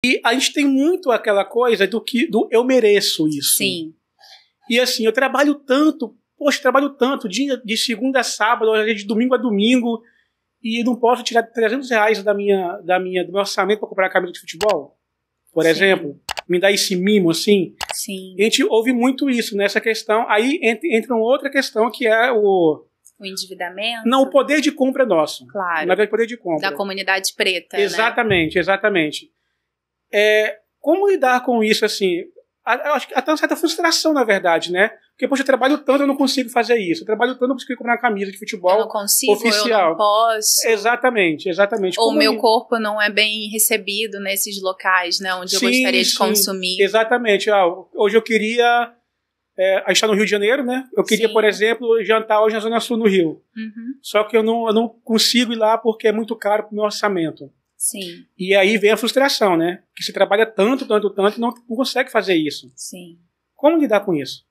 E a gente tem muito aquela coisa do eu mereço isso. Sim. E assim, eu trabalho tanto, de segunda a sábado, de domingo a domingo, e não posso tirar R$300 do meu orçamento para comprar a camisa de futebol, por exemplo. Me dá esse mimo, assim. Sim. A gente ouve muito isso nessa questão. Aí entra uma outra questão que é o endividamento? Não, o poder de compra é nosso. Claro. Na verdade, o poder de compra. Da comunidade preta, exatamente, né? Exatamente. Como lidar com isso, assim? Acho que até uma certa frustração, na verdade, né? Porque, poxa, eu trabalho tanto, eu não consigo fazer isso. Eu trabalho tanto, eu consigo comprar uma camisa de futebol oficial. Eu não consigo, eu não posso. Exatamente. Ou o meu corpo não é bem recebido nesses locais, né? Onde eu gostaria de consumir. Exatamente. Hoje eu queria... a gente está no Rio de Janeiro, né? Eu queria, por exemplo, jantar hoje na Zona Sul, no Rio. Uhum. Só que eu não consigo ir lá porque é muito caro para o meu orçamento. Sim. E aí vem a frustração, né? Que você trabalha tanto e não consegue fazer isso. Sim. Como lidar com isso?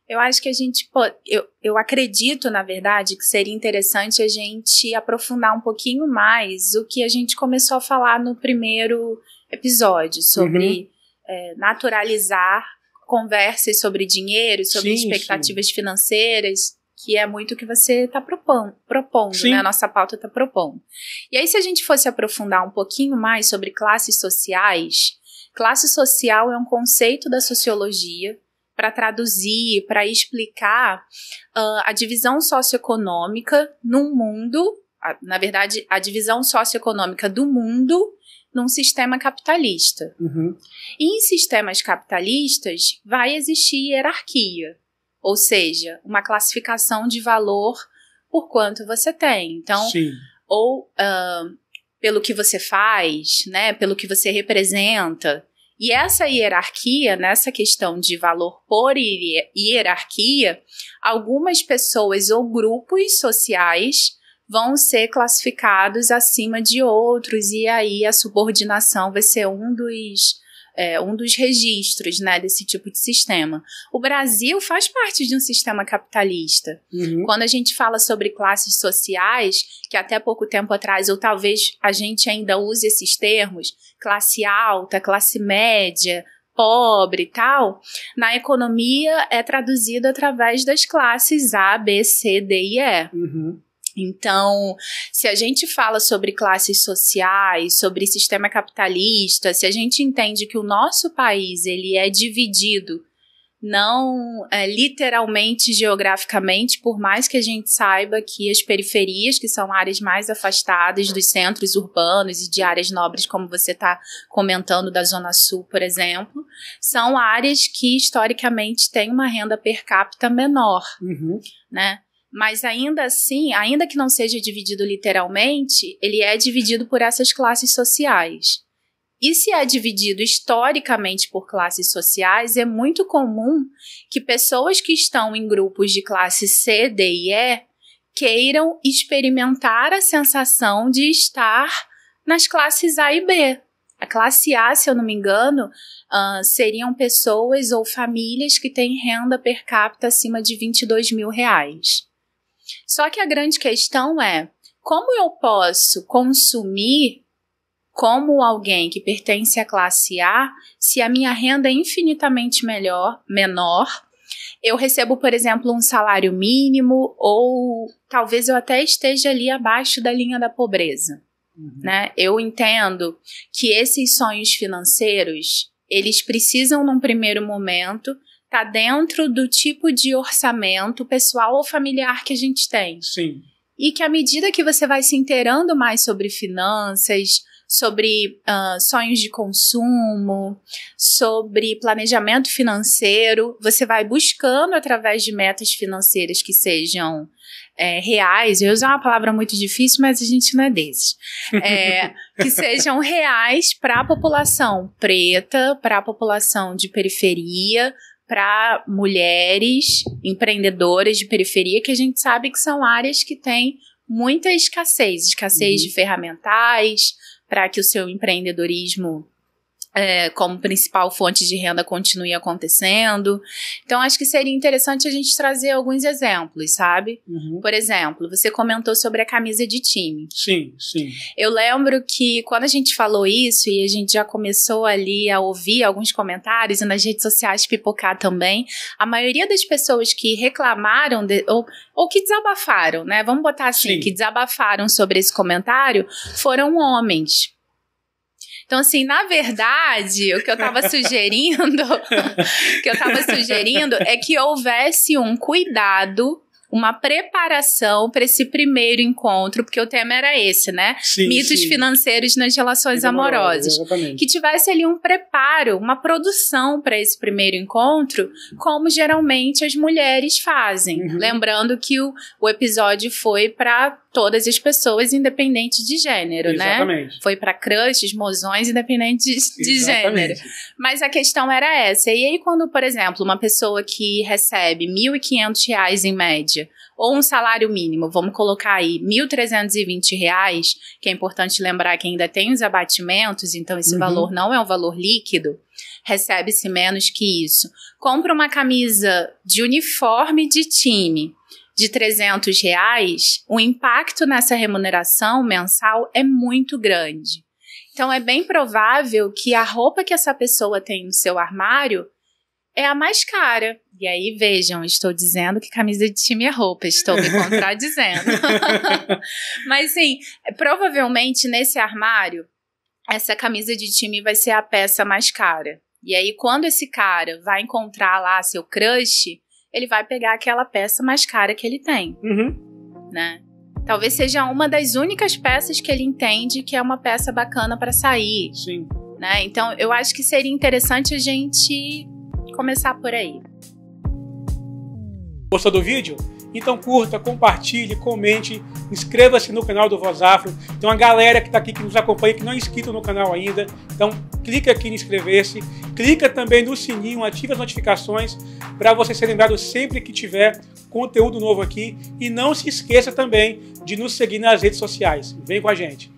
Eu acho que a gente pode... Eu acredito, na verdade, que seria interessante a gente aprofundar um pouquinho mais o que a gente começou a falar no primeiro episódio, sobre naturalizar conversas sobre dinheiro, sobre expectativas financeiras, que é muito o que você está propondo, né? A nossa pauta está propondo. E aí, se a gente fosse aprofundar um pouquinho mais sobre classes sociais, classe social é um conceito da sociologia para traduzir, para explicar a divisão socioeconômica num mundo, na verdade, a divisão socioeconômica do mundo num sistema capitalista. Uhum. E em sistemas capitalistas vai existir hierarquia, ou seja, uma classificação de valor por quanto você tem. Então, ou pelo que você faz, né, pelo que você representa. E essa hierarquia, nessa questão de valor por hierarquia, algumas pessoas ou grupos sociais vão ser classificados acima de outros, e aí a subordinação vai ser um dos registros, né, desse tipo de sistema. O Brasil faz parte de um sistema capitalista. Uhum. Quando a gente fala sobre classes sociais, que até pouco tempo atrás, ou talvez a gente ainda use esses termos, classe alta, classe média, pobre e tal, na economia é traduzido através das classes A, B, C, D e E. Uhum. Então, se a gente fala sobre classes sociais, sobre sistema capitalista, se a gente entende que o nosso país ele é dividido, não literalmente geograficamente, por mais que a gente saiba que as periferias, que são áreas mais afastadas dos centros urbanos e de áreas nobres, como você está comentando da Zona Sul, por exemplo, são áreas que historicamente têm uma renda per capita menor, né? Mas ainda assim, ainda que não seja dividido literalmente, ele é dividido por essas classes sociais. E se é dividido historicamente por classes sociais, é muito comum que pessoas que estão em grupos de classe C, D e E queiram experimentar a sensação de estar nas classes A e B. A classe A, se eu não me engano, seriam pessoas ou famílias que têm renda per capita acima de R$22 mil. Só que a grande questão é, como eu posso consumir como alguém que pertence à classe A se a minha renda é infinitamente menor? Eu recebo, por exemplo, um salário mínimo ou talvez eu até esteja ali abaixo da linha da pobreza. Né? Eu entendo que esses sonhos financeiros, eles precisam, num primeiro momento, tá dentro do tipo de orçamento pessoal ou familiar que a gente tem. Sim. E que à medida que você vai se inteirando mais sobre finanças, sobre sonhos de consumo, sobre planejamento financeiro, você vai buscando através de metas financeiras que sejam reais. Eu uso uma palavra muito difícil, mas a gente não é desses. Que sejam reais para a população preta, para a população de periferia, para mulheres empreendedoras de periferia, que a gente sabe que são áreas que têm muita escassez de ferramentais, para que o seu empreendedorismo como principal fonte de renda continue acontecendo. Então, acho que seria interessante a gente trazer alguns exemplos, sabe? Por exemplo, você comentou sobre a camisa de time. Sim, sim. Eu lembro que quando a gente falou isso e a gente já começou ali a ouvir alguns comentários e nas redes sociais pipocar também, a maioria das pessoas que reclamaram ou que desabafaram, né? Vamos botar assim, Sim. que desabafaram sobre esse comentário foram homens. Então, assim, na verdade, o que eu estava sugerindo, é que houvesse um cuidado, uma preparação para esse primeiro encontro, porque o tema era esse, né? Sim, mitos sim. financeiros nas relações amorosas. Exatamente. Que tivesse ali um preparo, uma produção para esse primeiro encontro, como geralmente as mulheres fazem. Lembrando que o episódio foi para todas as pessoas, independente de gênero, Exatamente. né? Foi para crushes, mozões, independente de gênero. Mas a questão era essa. E aí, quando, por exemplo, uma pessoa que recebe R$1.500 em média, ou um salário mínimo, vamos colocar aí R$1.320, que é importante lembrar que ainda tem os abatimentos, então esse valor não é um valor líquido, recebe-se menos que isso. Compra uma camisa de uniforme de time de R$300, o impacto nessa remuneração mensal é muito grande. Então, é bem provável que a roupa que essa pessoa tem no seu armário é a mais cara. E aí, vejam, estou dizendo que camisa de time é roupa, estou me contradizendo. Mas, sim, provavelmente nesse armário, essa camisa de time vai ser a peça mais cara. E aí, quando esse cara vai encontrar lá seu crush, ele vai pegar aquela peça mais cara que ele tem, né? Talvez seja uma das únicas peças que ele entende que é uma peça bacana para sair. Sim. Né? Então, eu acho que seria interessante a gente começar por aí. Gostou do vídeo? Então curta, compartilhe, comente, inscreva-se no canal do Voz Afro. Tem uma galera que está aqui, que nos acompanha, que não é inscrito no canal ainda. Então clica aqui em inscrever-se, clica também no sininho, ativa as notificações para você ser lembrado sempre que tiver conteúdo novo aqui. E não se esqueça também de nos seguir nas redes sociais. Vem com a gente!